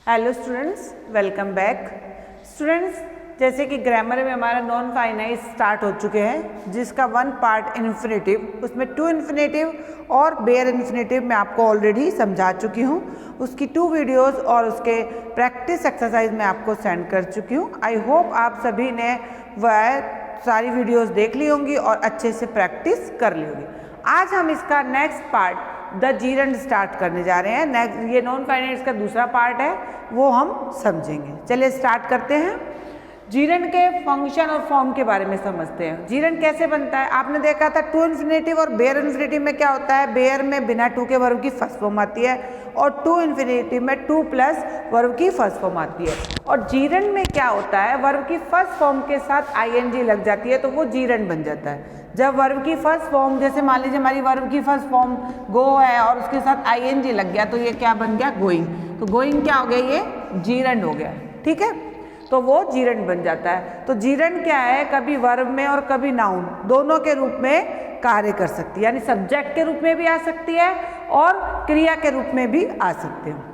Hello students, welcome back. Students, जैसे कि grammar में हमारा नॉन फाइनाइट स्टार्ट हो चुके हैं, जिसका वन पार्ट इन्फिनेटिव, उसमें टू इन्फिनेटिव और बेयर इन्फिनेटिव मैं आपको ऑलरेडी समझा चुकी हूँ। उसकी 2 वीडियोस और उसके प्रैक्टिस एक्सरसाइज मैं आपको सेंड कर चुकी हूँ। आई होप आप सभी ने वह सारी वीडियोस देख ली होंगी और अच्छे से प्रैक्टिस कर ली होगी। आज हम इसका next part the gerund start करने जा रहे हैं। ये नॉन फाइनाइट्स का दूसरा पार्ट है, वो हम समझेंगे। चलिए स्टार्ट करते हैं। जीरंड के फंक्शन और फॉर्म के बारे में समझते हैं। जीरंड कैसे बनता है? आपने देखा था टू इन्फिनेटिव और बेयर इन्फिनेटिव में क्या होता है, बेयर में बिना टू के वर्ब की फर्स्ट फॉर्म आती है और टू इन्फिनेटिव में टू प्लस वर्ब की फर्स्ट फॉर्म आती है। और जीरंड में क्या होता है, वर्ब की फर्स्ट फॉर्म के साथ आईएनजी लग जाती है तो वो जीरंड बन जाता है। जब वर्ब की फर्स्ट फॉर्म, जैसे मान लीजिए हमारी वर्ब की फर्स्ट फॉर्म गो है और उसके साथ आईएनजी लग गया तो ये क्या बन गया, गोइंग। तो गोइंग क्या हो गया, ये जीरंड हो गया। ठीक है, तो वो जीरंड बन जाता है। तो जीरंड क्या है, कभी वर्ब में और कभी नाउन दोनों के रूप में कार्य कर सकती है, यानी सब्जेक्ट के रूप में भी आ सकती है और क्रिया के रूप में भी आ सकते हैं।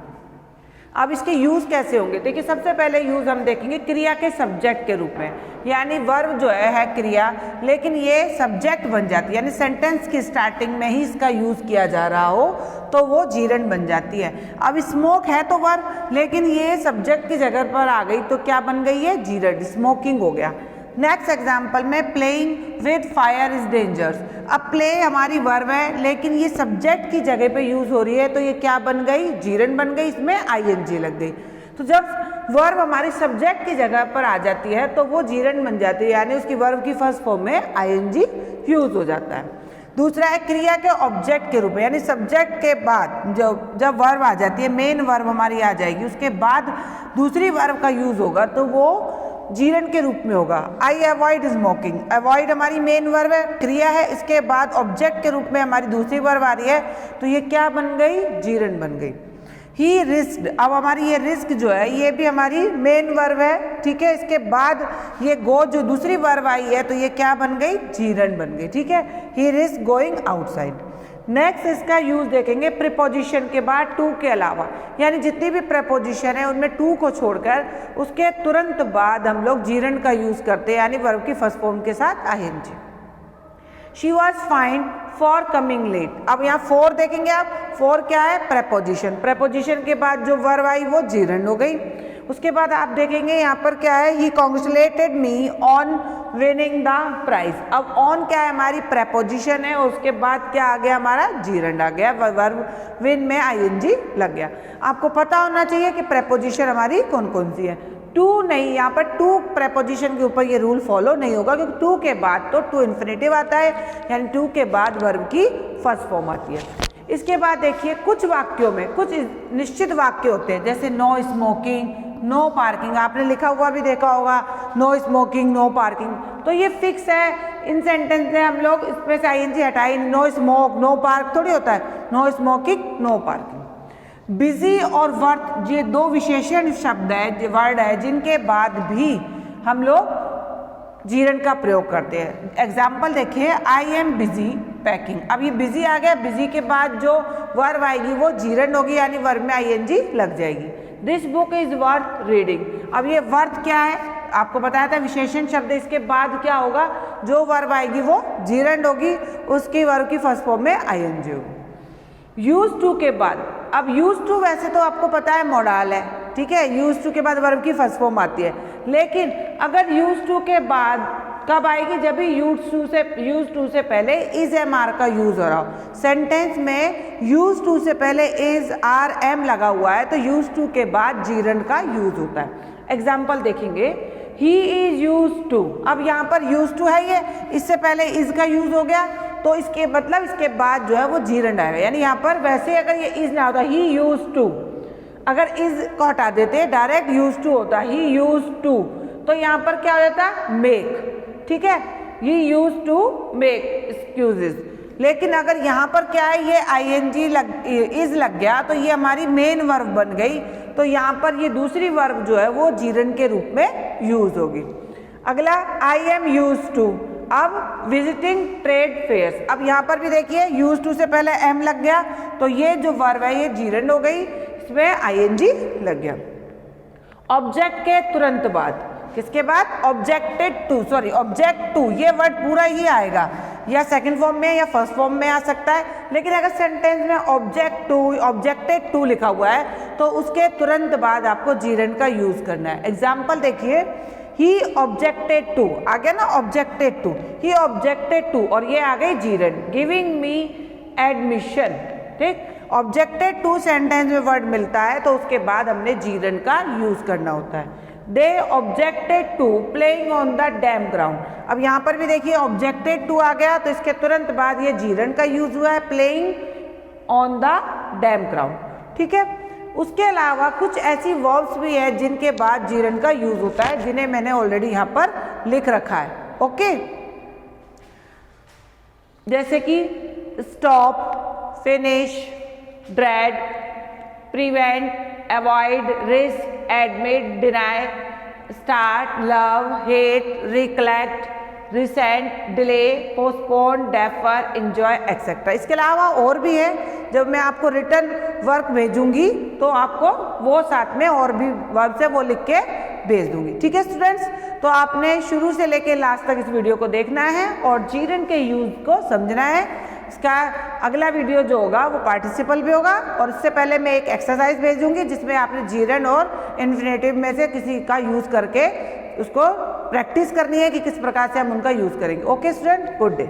अब इसके यूज कैसे होंगे, देखिए सबसे पहले यूज हम देखेंगे क्रिया के सब्जेक्ट के रूप में, यानी वर्ब जो है क्रिया, लेकिन ये सब्जेक्ट बन जाती है, यानी सेंटेंस की स्टार्टिंग में ही इसका यूज किया जा रहा हो तो वो जीरंड बन जाती है। अब स्मोक है तो वर्ब, लेकिन ये सब्जेक्ट की जगह पर आ गई तो क्या बन गई है, जीरंड, स्मोकिंग हो गया। नेक्स्ट एग्जाम्पल में playing with fire is dangers. अब प्ले हमारी वर्ब है लेकिन ये सब्जेक्ट की जगह पे यूज हो रही है तो ये क्या बन गई, जीरंड बन गई, इसमें आईएनजी लग गई। तो जब वर्ब हमारी सब्जेक्ट की जगह पर आ जाती है तो वो जीरंड बन जाती है, यानी उसकी वर्ब की फर्स्ट फॉर्म में आईएनजी यूज हो जाता है। दूसरा है क्रिया के ऑब्जेक्ट के रूप में, यानी सब्जेक्ट के बाद जब वर्ब आ जाती है, मेन वर्ब हमारी आ जाएगी, उसके बाद दूसरी वर्ब का यूज होगा तो वो जीरंड के रूप में होगा। आई अवॉइड स्मोकिंग, अवॉइड हमारी मेन वर्ब है, क्रिया है, इसके बाद ऑब्जेक्ट के रूप में हमारी दूसरी वर्ब आ रही है तो ये क्या बन गई, जीरंड बन गई। ही रिस्क्ड, अब हमारी ये रिस्क जो है ये भी हमारी मेन वर्ब है, ठीक है, इसके बाद ये गो जो दूसरी वर्ब आई है तो ये क्या बन गई, जीरंड बन गई। ठीक है, ही रिस्क गोइंग आउटसाइड। नेक्स्ट इसका यूज देखेंगे प्रीपोजिशन के बाद टू के अलावा, यानी जितनी भी प्रीपोजिशन है उनमें टू को छोड़कर उसके तुरंत बाद हम लोग जीरंड का यूज करते हैं, यानी वर्ब की फर्स्ट फॉर्म के साथ ING. She was fine for coming late. अब यहाँ फोर देखेंगे आप, फोर क्या है, प्रेपोजिशन, प्रेपोजिशन के बाद जो वर्ब आई वो जीरंड हो गई। उसके बाद आप देखेंगे यहाँ पर क्या है, he congratulated me on winning the prize. अब ऑन क्या है, हमारी प्रेपोजिशन है, उसके बाद क्या आ गया, हमारा जीरंड आ गया, वर्ब विन में आईएनजी लग गया। आपको पता होना चाहिए कि प्रेपोजिशन हमारी कौन कौन सी है। टू नहीं, यहाँ पर टू प्रेपोजिशन के ऊपर ये रूल फॉलो नहीं होगा, क्योंकि टू के बाद तो टू इन्फिनेटिव आता है, यानी टू के बाद वर्ब की फर्स्ट फॉर्म आती है। इसके बाद देखिए कुछ वाक्यों में कुछ निश्चित वाक्य होते हैं, जैसे नो स्मोकिंग, नो पार्किंग, आपने लिखा हुआ भी देखा होगा, नो स्मोकिंग, नो पार्किंग, तो ये फिक्स है। इन सेंटेंस में हम लोग इसमें से आईएनजी हटाए, नो स्मोक नो पार्क थोड़ी होता है, no smoking no parking. Busy और वर्थ, ये दो विशेषण शब्द है, वर्ड है, जिनके बाद भी हम लोग जीरंड का प्रयोग करते हैं। एग्जाम्पल देखिए, आई एम बिजी पैकिंग। अब ये बिजी आ गया, बिजी के बाद जो वर्ब आएगी वो जीरंड होगी, यानी वर्ब में आईएनजी लग जाएगी। This book is worth reading. अब ये वर्थ क्या है, आपको बताया था विशेषण शब्द, इसके बाद क्या होगा, जो वर्ब आएगी वो जीरंड होगी, उसकी वर्ब की फर्स्ट फॉर्म में आईएनजी होगी। यूज टू के बाद, अब यूज टू वैसे तो आपको पता है मॉडल है, ठीक है, यूज टू के बाद वर्ब की फर्स्ट फॉर्म आती है, लेकिन अगर यूज टू के बाद कब आएगी, जब भी यूज टू से पहले इज एम आर का यूज हो रहा हो। सेंटेंस में यूज टू से पहले इज आर एम लगा हुआ है तो यूज टू के बाद जीरंड का यूज होता है। एग्जाम्पल देखेंगे, ही इज यूज टू। अब यहाँ पर यूज टू है, ये इससे पहले इज का यूज हो गया तो इसके मतलब इसके बाद जो है वो जीरंड आएगा, यानी यहाँ पर वैसे अगर ये इज ना होता, ही यूज टू, अगर इज को हटा देते डायरेक्ट यूज टू होता, ही यूज टू, तो यहाँ पर क्या हो जाता, मेक। ठीक है, ही यूज टू मेक एक्सक्यूजेस। लेकिन अगर यहाँ पर क्या है, ये आईएनजी इज लग गया तो ये हमारी मेन वर्ब बन गई, तो यहाँ पर ये दूसरी वर्ब जो है वो जीरंड के रूप में यूज होगी। अगला, आई एम यूज टू। अब विजिटिंग ट्रेड फेयर्स, अब यहाँ पर भी देखिए यूज टू से पहले एम लग गया तो ये जो वर्ब है ये जीरंड हो गई, इसमें आईएनजी लग गया। ऑब्जेक्ट के तुरंत बाद, किसके बाद? Objected to, sorry object to, ये वर्ड पूरा ही आएगा, या सेकंड फॉर्म में या फर्स्ट फॉर्म में आ सकता है, लेकिन अगर सेंटेंस में ऑब्जेक्ट टू, ऑब्जेक्टेड टू लिखा हुआ है तो उसके तुरंत बाद आपको जीरंड का यूज करना है। एग्जाम्पल देखिए, ही ऑब्जेक्टेड टू, आ गया ना objected to, he objected to, और ये आ गई जीरंड, गिविंग मी एडमिशन। ठीक, ऑब्जेक्टेड टू सेंटेंस में वर्ड मिलता है तो उसके बाद हमने जीरंड का यूज करना होता है। They objected to playing on the damp ground, अब यहाँ पर भी देखिए ऑब्जेक्टेड टू आ गया तो इसके तुरंत बाद ये जीरंड का यूज हुआ है, playing on the damp ground. ठीक है, उसके अलावा कुछ ऐसी वर्ब्स भी है जिनके बाद जीरंड का यूज होता है, जिन्हें मैंने ऑलरेडी यहाँ पर लिख रखा है। ओके, जैसे कि stop, finish, dread, prevent, avoid, risk, admit, deny, start, love, hate, recollect, recent, delay, postpone, defer, enjoy, etcetera. इसके अलावा और भी है, जब मैं आपको रिटर्न वर्क भेजूंगी तो आपको वो साथ में और भी वर्ब से वो लिख के भेज दूंगी। ठीक है स्टूडेंट्स, तो आपने शुरू से लेके लास्ट तक इस वीडियो को देखना है और जीरंड के यूज को समझना है। इसका अगला वीडियो जो होगा वो पार्टिसिपल भी होगा, और इससे पहले मैं एक एक्सरसाइज भेजूंगी जिसमें आपने जीरंड और इन्फिनेटिव में से किसी का यूज करके उसको प्रैक्टिस करनी है कि किस प्रकार से हम उनका यूज करेंगे। Okay student, good day.